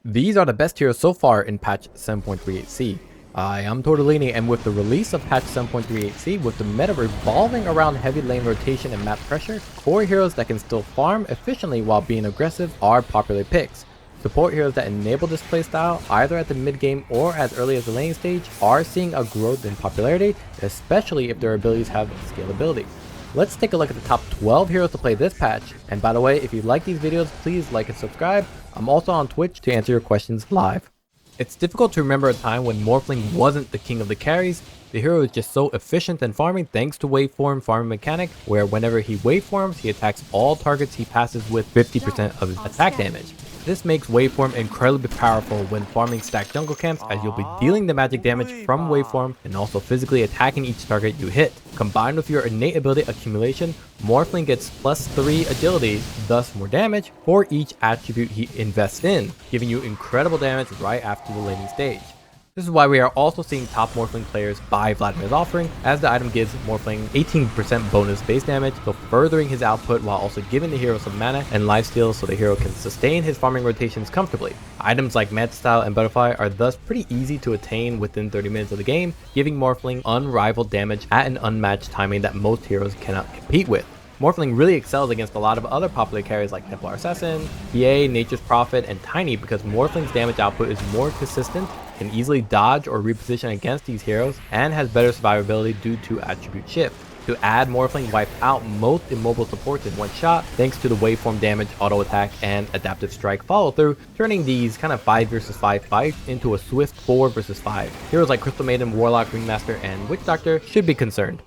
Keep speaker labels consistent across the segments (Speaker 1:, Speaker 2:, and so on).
Speaker 1: These are the best heroes so far in patch 7.38c. I am Torte, and with the release of patch 7.38c, with the meta revolving around heavy lane rotation and map pressure, core heroes that can still farm efficiently while being aggressive are popular picks. Support heroes that enable this playstyle, either at the mid game or as early as the laning stage, are seeing a growth in popularity, especially if their abilities have scalability. Let's take a look at the top 12 heroes to play this patch, and by the way, if you like these videos, please like and subscribe. I'm also on Twitch to answer your questions live. It's difficult to remember a time when Morphling wasn't the king of the carries. The hero is just so efficient in farming thanks to waveform farming mechanic, where whenever he waveforms, he attacks all targets he passes with 50% of his attack damage. This makes waveform incredibly powerful when farming stacked jungle camps, as you'll be dealing the magic damage from waveform and also physically attacking each target you hit. Combined with your innate ability accumulation, Morphling gets +3 agility, thus more damage, for each attribute he invests in, giving you incredible damage right after the laning stage. This is why we are also seeing top Morphling players buy Vladimir's offering, as the item gives Morphling 18% bonus base damage, so furthering his output while also giving the hero some mana and lifesteal so the hero can sustain his farming rotations comfortably. Items like Mantis Style and Butterfly are thus pretty easy to attain within 30 minutes of the game, giving Morphling unrivaled damage at an unmatched timing that most heroes cannot compete with. Morphling really excels against a lot of other popular carries like Templar Assassin, PA, Nature's Prophet, and Tiny because Morphling's damage output is more consistent, can easily dodge or reposition against these heroes, and has better survivability due to attribute shift. To add, Morphling wipes out most immobile supports in one shot thanks to the waveform damage, auto attack, and adaptive strike follow through, turning these kind of 5 vs 5 fights into a swift 4 vs 5. Heroes like Crystal Maiden, Warlock, Ringmaster, and Witch Doctor should be concerned.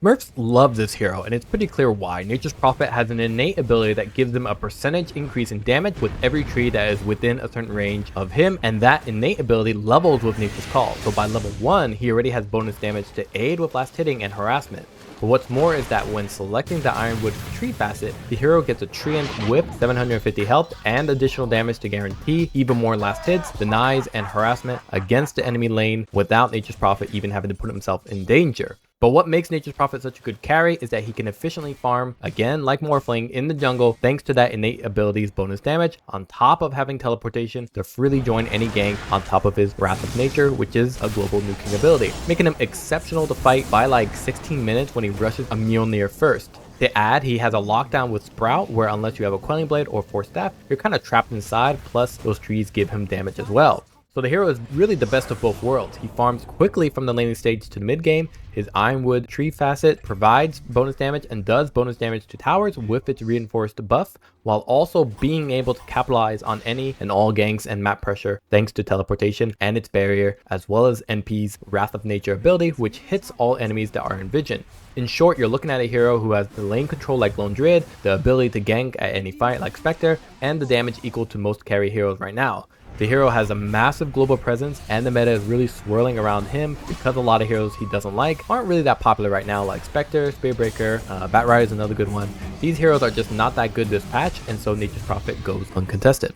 Speaker 1: Smurfs love this hero, and it's pretty clear why. Nature's Prophet has an innate ability that gives them a percentage increase in damage with every tree that is within a certain range of him, and that innate ability levels with Nature's Call. So by level 1, he already has bonus damage to aid with last hitting and harassment. But what's more is that when selecting the Ironwood tree facet, the hero gets a treant whip, 750 health, and additional damage to guarantee even more last hits, denies, and harassment against the enemy lane without Nature's Prophet even having to put himself in danger. But what makes Nature's Prophet such a good carry is that he can efficiently farm, again like Morphling, in the jungle thanks to that innate ability's bonus damage, on top of having teleportation to freely join any gank on top of his Wrath of Nature, which is a global nuking ability, making him exceptional to fight by like 16 minutes when he rushes a Mjolnir first. To add, he has a lockdown with Sprout, where unless you have a Quelling Blade or Force Staff, you're kind of trapped inside, plus those trees give him damage as well. So the hero is really the best of both worlds. He farms quickly from the laning stage to the mid game. His Ironwood tree facet provides bonus damage and does bonus damage to towers with its reinforced buff, while also being able to capitalize on any and all ganks and map pressure thanks to teleportation and its barrier, as well as NP's Wrath of Nature ability, which hits all enemies that are in vision. In short, you're looking at a hero who has the lane control like Lone Druid, the ability to gank at any fight like Spectre, and the damage equal to most carry heroes right now. The hero has a massive global presence, and the meta is really swirling around him because a lot of heroes he doesn't like aren't really that popular right now, like Spectre, Spearbreaker, Batrider is another good one. These heroes are just not that good this patch, and so Nature's Prophet goes uncontested.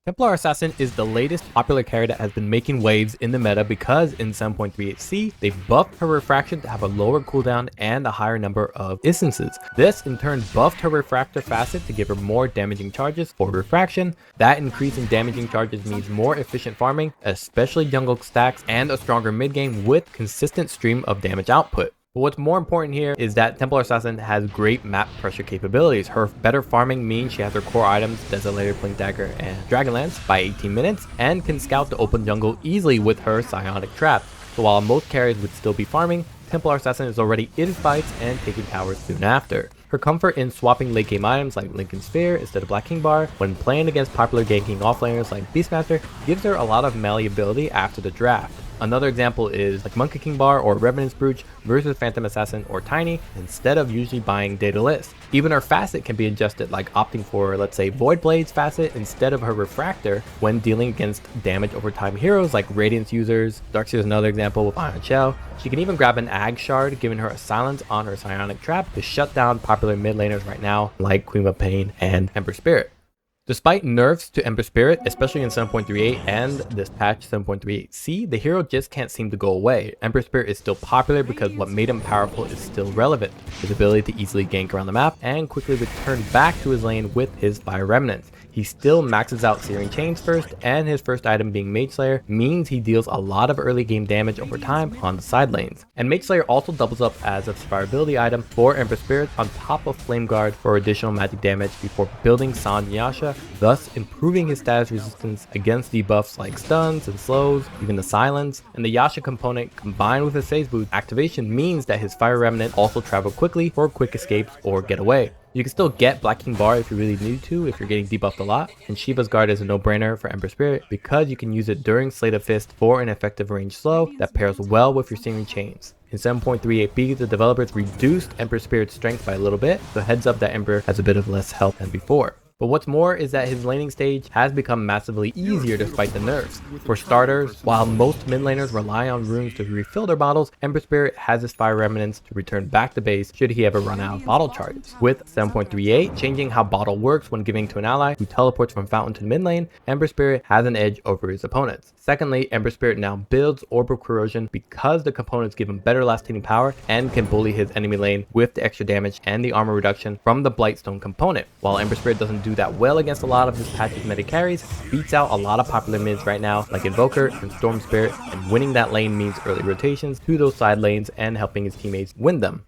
Speaker 1: Templar Assassin is the latest popular carry that has been making waves in the meta because in 7.38c, they buffed her Refraction to have a lower cooldown and a higher number of instances. This in turn buffed her Refractor facet to give her more damaging charges for Refraction. That increase in damaging charges means more efficient farming, especially jungle stacks, and a stronger mid game with consistent stream of damage output. But what's more important here is that Templar Assassin has great map pressure capabilities. Her better farming means she has her core items, Desolator, Blink Dagger, and Dragonlance by 18 minutes, and can scout the open jungle easily with her Psionic Trap. So while most carries would still be farming, Templar Assassin is already in fights and taking towers soon after. Her comfort in swapping late game items like Lincoln Sphere instead of Black King Bar when playing against popular ganking offlaners like Beastmaster gives her a lot of malleability after the draft. Another example is like Monkey King Bar or Revenant's Brooch versus Phantom Assassin or Tiny instead of usually buying Data List. Even her facet can be adjusted, like opting for, let's say, Void Blade's facet instead of her Refractor when dealing against damage over time heroes like Radiance users. Darkseer is another example with Iron Shell. She can even grab an Ag Shard, giving her a silence on her Psionic Trap to shut down popular mid laners right now like Queen of Pain and Ember Spirit. Despite nerfs to Ember Spirit, especially in 7.38 and this patch 7.38c, the hero just can't seem to go away. Ember Spirit is still popular because what made him powerful is still relevant. His ability to easily gank around the map and quickly return back to his lane with his Fire Remnants. he still maxes out Searing Chains first, and his first item being Mage Slayer means he deals a lot of early game damage over time on the side lanes. And Mage Slayer also doubles up as a survivability item for Ember Spirit on top of Flame Guard for additional magic damage before building Sange and Yasha, thus improving his status resistance against debuffs like stuns and slows, even the silence. And the Yasha component combined with his phase boost activation means that his Fire Remnant also travel quickly for quick escapes or get away. You can still get Black King Bar if you really need to, if you're getting debuffed a lot, and Shiva's Guard is a no-brainer for Ember Spirit because you can use it during Slate of Fist for an effective range slow that pairs well with your Searing Chains. In 7.38b, the developers reduced Ember Spirit's strength by a little bit, so heads up that Ember has a bit of less health than before. But what's more is that his laning stage has become massively easier despite the nerfs. For starters, while most mid laners rely on runes to refill their bottles, Ember Spirit has his Fire Remnants to return back to base should he ever run out of bottle charges. With 7.38 changing how bottle works when giving to an ally who teleports from fountain to the mid lane, Ember Spirit has an edge over his opponents. Secondly, Ember Spirit now builds Orb of Corrosion because the components give him better last hitting power and can bully his enemy lane with the extra damage and the armor reduction from the Blightstone component. While Ember Spirit doesn't do that well against a lot of his patch's meta carries, beats out a lot of popular mids right now like Invoker and Storm Spirit, and winning that lane means early rotations to those side lanes and helping his teammates win them.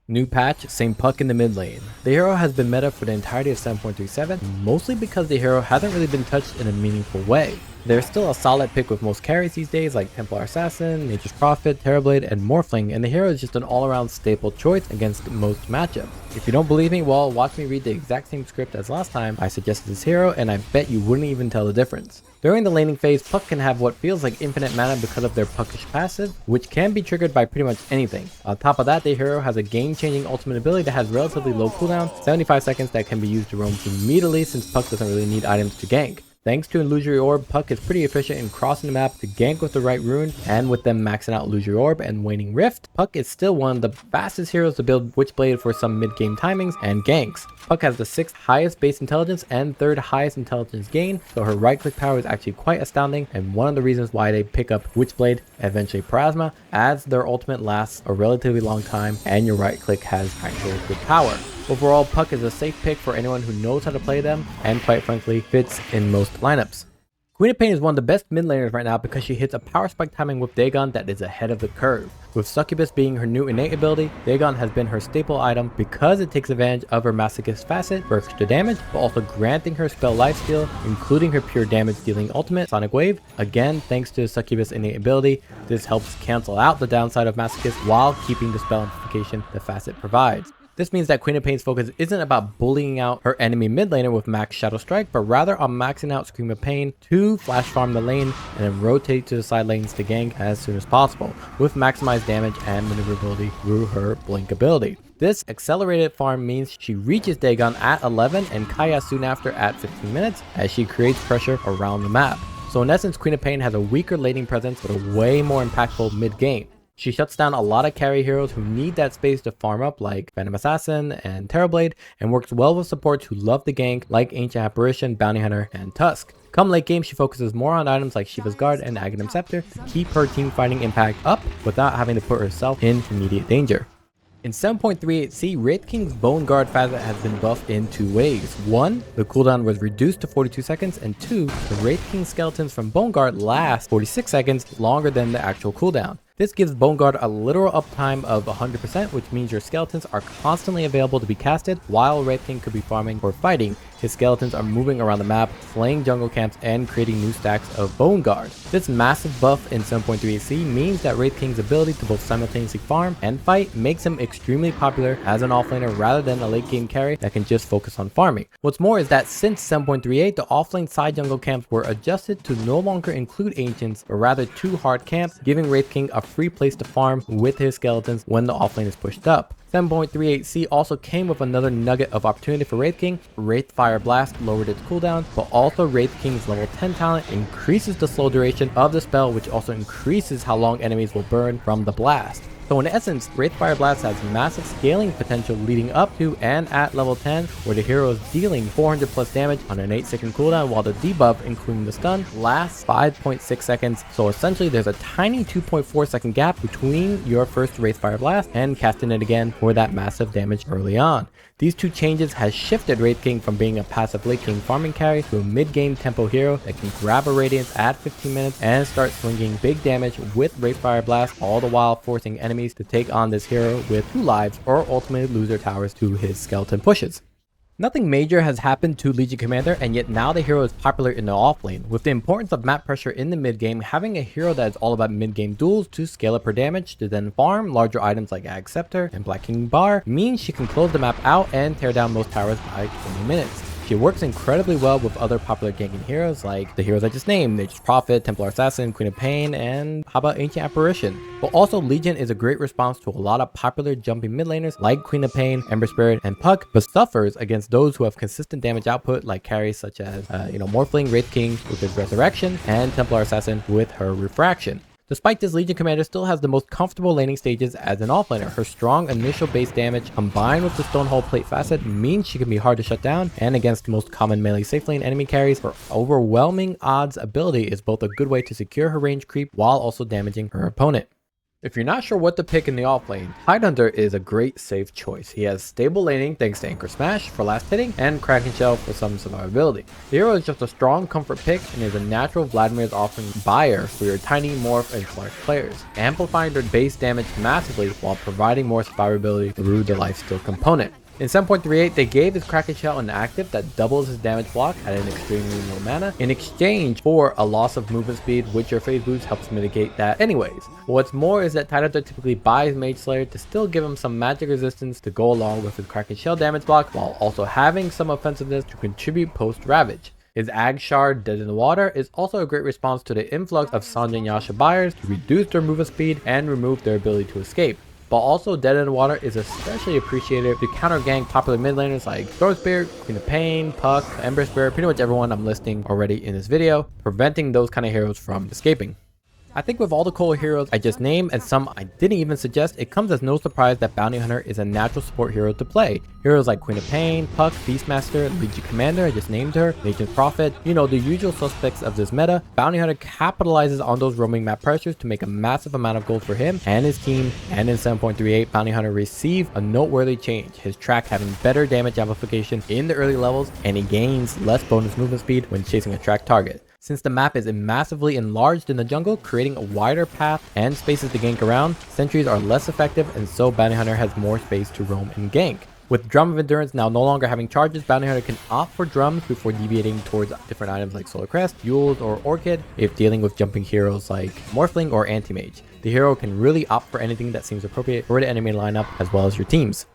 Speaker 1: New patch, same puck in the mid lane. The hero has been meta for the entirety of 7.37, mostly because the hero hasn't really been touched in a meaningful way. There's still a solid pick with most carries these days like Templar Assassin, Nature's Prophet, Terrorblade, and Morphling, and the hero is just an all-around staple choice against most matchups. If you don't believe me, well, watch me read the exact same script as last time I suggested this hero, and I bet you wouldn't even tell the difference. During the laning phase, Puck can have what feels like infinite mana because of their Puckish passive, which can be triggered by pretty much anything. On top of that, the hero has a game-changing ultimate ability that has relatively low cooldown, 75 seconds, that can be used to roam immediately since Puck doesn't really need items to gank. Thanks to Illusory Orb, Puck is pretty efficient in crossing the map to gank with the right rune, and with them maxing out Illusory Orb and Waning Rift, Puck is still one of the fastest heroes to build Witchblade for some mid-game timings and ganks. Puck has the 6th highest base intelligence and 3rd highest intelligence gain, so her right-click power is actually quite astounding, and one of the reasons why they pick up Witchblade, eventually Plasma, as their ultimate lasts a relatively long time and your right-click has actual good power. Overall, Puck is a safe pick for anyone who knows how to play them, and quite frankly, fits in most lineups. Queen of Pain is one of the best mid laners right now because she hits a power spike timing with Dagon that is ahead of the curve. With Succubus being her new innate ability, Dagon has been her staple item because it takes advantage of her Masochist facet for extra damage, but also granting her spell lifesteal, including her pure damage dealing ultimate, Sonic Wave. Again, thanks to Succubus innate ability, this helps cancel out the downside of Masochist while keeping the spell amplification the facet provides. This means that Queen of Pain's focus isn't about bullying out her enemy mid laner with max Shadow Strike, but rather on maxing out Scream of Pain to flash farm the lane and then rotate to the side lanes to gank as soon as possible, with maximized damage and maneuverability through her Blink ability. This accelerated farm means she reaches Dagon at 11 and Kaya soon after at 15 minutes as she creates pressure around the map. So in essence, Queen of Pain has a weaker laning presence but a way more impactful mid game. She shuts down a lot of carry heroes who need that space to farm up like Phantom Assassin and Terrorblade, and works well with supports who love the gank like Ancient Apparition, Bounty Hunter, and Tusk. Come late game, she focuses more on items like Shiva's Guard and Aghanim Scepter to keep her team fighting impact up without having to put herself in immediate danger. In 7.38c, Wraith King's Bone Guard facet has been buffed in 2 ways. 1, the cooldown was reduced to 42 seconds, and 2, the Wraith King skeletons from Bone Guard last 46 seconds longer than the actual cooldown. This gives Bone Guard a literal uptime of 100%, which means your skeletons are constantly available to be casted while Wraith King could be farming or fighting. His skeletons are moving around the map, slaying jungle camps, and creating new stacks of Bone Guard. This massive buff in 7.38c means that Wraith King's ability to both simultaneously farm and fight makes him extremely popular as an offlaner rather than a late game carry that can just focus on farming. What's more is that since 7.38, the offlane side jungle camps were adjusted to no longer include Ancients, but rather 2 hard camps, giving Wraith King a free place to farm with his skeletons when the offlane is pushed up. 7.38c also came with another nugget of opportunity for Wraith King. Wraith Fire Blast lowered its cooldown, but also Wraith King's level 10 talent increases the slow duration of the spell, which also increases how long enemies will burn from the blast. So in essence, Wraith Fire Blast has massive scaling potential leading up to and at level 10, where the hero is dealing 400 plus damage on an 8-second cooldown, while the debuff, including the stun, lasts 5.6 seconds. So essentially there's a tiny 2.4 second gap between your first Wraith Fire Blast and casting it again for that massive damage early on. These two changes has shifted Wraith King from being a passive late game farming carry to a mid-game tempo hero that can grab a Radiance at 15 minutes and start swinging big damage with Wraith Fire Blast, all the while forcing enemies to take on this hero with 2 lives or ultimately lose their towers to his skeleton pushes. Nothing major has happened to Legion Commander, and yet now the hero is popular in the offlane. With the importance of map pressure in the mid game, having a hero that is all about mid game duels to scale up her damage to then farm larger items like Ag Scepter and Black King Bar means she can close the map out and tear down most towers by 20 minutes. She works incredibly well with other popular ganking heroes like the heroes I just named, Nature's Prophet, Templar Assassin, Queen of Pain, and how about Ancient Apparition. But also Legion is a great response to a lot of popular jumping mid laners like Queen of Pain, Ember Spirit, and Puck, but suffers against those who have consistent damage output like carries such as Morphling, Wraith King with his Resurrection, and Templar Assassin with her Refraction. Despite this, Legion Commander still has the most comfortable laning stages as an offlaner. Her strong initial base damage combined with the Stonehold Plate facet means she can be hard to shut down, and against most common melee safe lane enemy carries, her overwhelming odds ability is both a good way to secure her range creep while also damaging her opponent. If you're not sure what to pick in the offlane, Tidehunter is a great safe choice. He has stable laning thanks to Anchor Smash for last hitting and Kraken Shell for some survivability. The hero is just a strong comfort pick and is a natural Vladimir's offering buyer for your tiny, morph, and Clark players, amplifying their base damage massively while providing more survivability through the lifesteal component. In 7.38, they gave his Kraken Shell an active that doubles his damage block at an extremely low mana in exchange for a loss of movement speed, which your phase boost helps mitigate that anyways. What's more is that Tidehunter typically buys Mage Slayer to still give him some magic resistance to go along with his Kraken Shell damage block, while also having some offensiveness to contribute post Ravage. His Ag Shard, Dead in the Water, is also a great response to the influx of Sanjay and Yasha buyers to reduce their movement speed and remove their ability to escape. But also Dead in the Water is especially appreciated to counter gank popular mid laners like Throw Spirit, Queen of Pain, Puck, Ember Spirit, pretty much everyone I'm listing already in this video, preventing those kind of heroes from escaping. I think with all the cool heroes I just named and some I didn't even suggest, it comes as no surprise that Bounty Hunter is a natural support hero to play. Heroes like Queen of Pain, Puck, Beastmaster, Legion Commander, I just named her, Nature's Prophet, the usual suspects of this meta. Bounty Hunter capitalizes on those roaming map pressures to make a massive amount of gold for him and his team, and in 7.38, Bounty Hunter received a noteworthy change, his track having better damage amplification in the early levels, and he gains less bonus movement speed when chasing a track target. Since the map is massively enlarged in the jungle, creating a wider path and spaces to gank around, sentries are less effective, and so Bounty Hunter has more space to roam and gank. With Drum of Endurance now no longer having charges, Bounty Hunter can opt for drums before deviating towards different items like Solar Crest, Yules, or Orchid if dealing with jumping heroes like Morphling or Anti-Mage. The hero can really opt for anything that seems appropriate for the enemy lineup as well as your teams.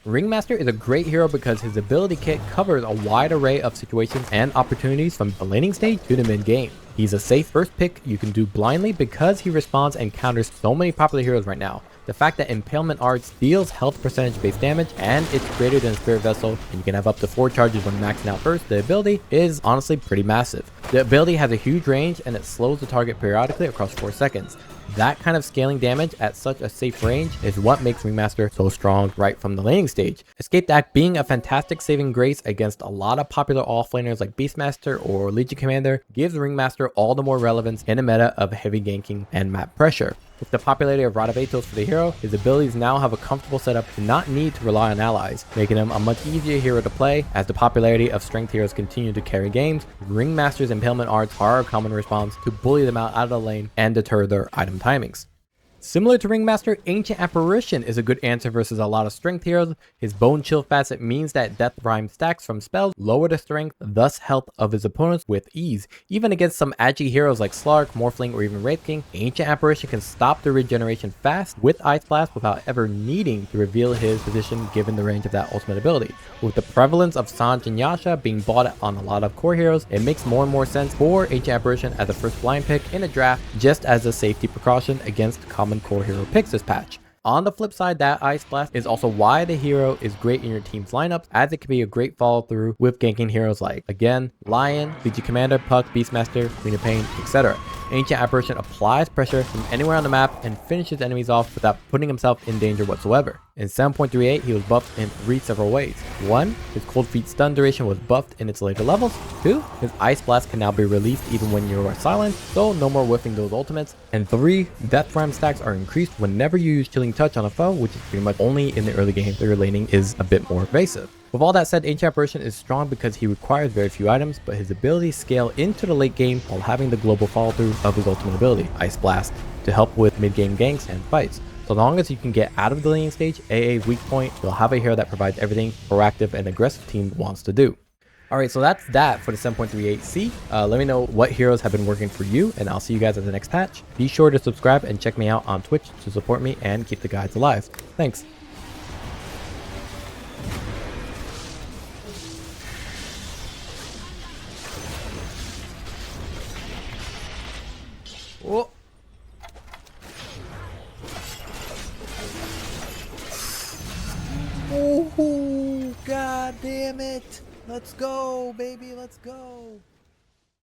Speaker 1: Ringmaster is a great hero because his ability kit covers a wide array of situations and opportunities from the laning stage to the mid game. He's a safe first pick you can do blindly because he responds and counters so many popular heroes right now. The fact that Impalement Arts deals health percentage based damage and it's greater than Spirit Vessel and you can have up to 4 charges when maxing out first, the ability is honestly pretty massive. The ability has a huge range and it slows the target periodically across 4 seconds. That kind of scaling damage at such a safe range is what makes Ringmaster so strong right from the laning stage. Escape Act being a fantastic saving grace against a lot of popular offlaners like Beastmaster or Legion Commander gives Ringmaster all the more relevance in a meta of heavy ganking and map pressure. With the popularity of Rod of Atos for the hero, his abilities now have a comfortable setup to not need to rely on allies, making him a much easier hero to play. As the popularity of strength heroes continue to carry games, Ringmaster's Impalement Arts are a common response to bully them out of the lane and deter their item timings. Similar to Ringmaster, Ancient Apparition is a good answer versus a lot of strength heroes. His Bone Chill facet means that Death Rhyme stacks from spells lower the strength, thus health of his opponents with ease. Even against some agi heroes like Slark, Morphling, or even Wraith King, Ancient Apparition can stop the regeneration fast with Ice Blast without ever needing to reveal his position given the range of that ultimate ability. With the prevalence of Sanj and Yasha being bought on a lot of core heroes, it makes more and more sense for Ancient Apparition as a first blind pick in a draft just as a safety precaution against common core hero picks this patch. On the flip side, that Ice Blast is also why the hero is great in your team's lineups, as it can be a great follow through with ganking heroes like, again, Lion, Legion Commander, Puck, Beastmaster, Queen of Pain, etc. Ancient Apparition applies pressure from anywhere on the map and finishes enemies off without putting himself in danger whatsoever. In 7.38, he was buffed in 3 several ways. 1. His Cold Feet stun duration was buffed in its later levels. 2. His Ice Blast can now be released even when you are silent, so no more whiffing those ultimates. And 3. Death Ram stacks are increased whenever you use Chilling Touch on a foe, which is pretty much only in the early game where your laning is a bit more evasive. With all that said, Ancient Apparition is strong because he requires very few items, but his abilities scale into the late game while having the global follow through of his ultimate ability, Ice Blast, to help with mid game ganks and fights. So long as you can get out of the laning stage, AA weak point, you'll have a hero that provides everything proactive and aggressive team wants to do. Alright, so that's that for the 7.38C. Let me know what heroes have been working for you, and I'll see you guys at the next patch. Be sure to subscribe and check me out on Twitch to support me and keep the guides alive. Thanks. Oh. Oh, god damn it. Let's go, baby. Let's go.